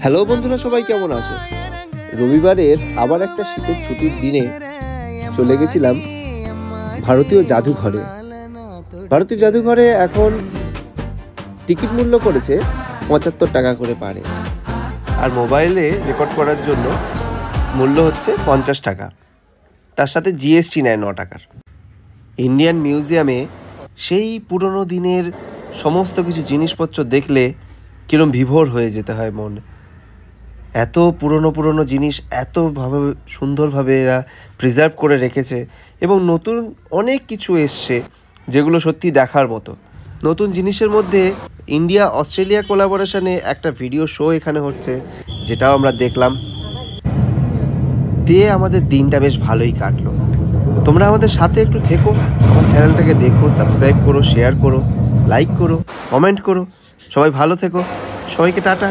Hello বন্ধুরা, সবাই কেমন আছো? রবিবারের আবার একটা শীতের ছুটির দিনে চলে গেছিলাম ভারতীয় জাদুঘরে। ভারতীয় জাদুঘরে এখন টিকিট মূল্য করেছে 75 টাকা করে পারে, আর মোবাইলে রেকর্ড করার জন্য মূল্য হচ্ছে 50 টাকা। তার সাথে জিএসটি নেয় 9 টাকার। ইন্ডিয়ান মিউজিয়ামে সেই পুরনো দিনের সমস্ত কিছু জিনিসপত্র দেখলে কিরম বিভোর হয়ে যেতে হয় মন। এত পুরনো জিনিস এতভাবে সুন্দরভাবে এরা প্রিজার্ভ করে রেখেছে, এবং নতুন অনেক কিছু এসছে যেগুলো সত্যি দেখার মতো। নতুন জিনিসের মধ্যে ইন্ডিয়া অস্ট্রেলিয়া কোলাবোরেশনে একটা ভিডিও শো এখানে হচ্ছে, যেটাও আমরা দেখলাম। দিয়ে আমাদের দিনটা বেশ ভালোই কাটলো। তোমরা আমাদের সাথে একটু থেকো, আমার চ্যানেলটাকে দেখো, সাবস্ক্রাইব করো, শেয়ার করো, লাইক করো, কমেন্ট করো। সবাই ভালো থেকো, সবাইকে টাটা।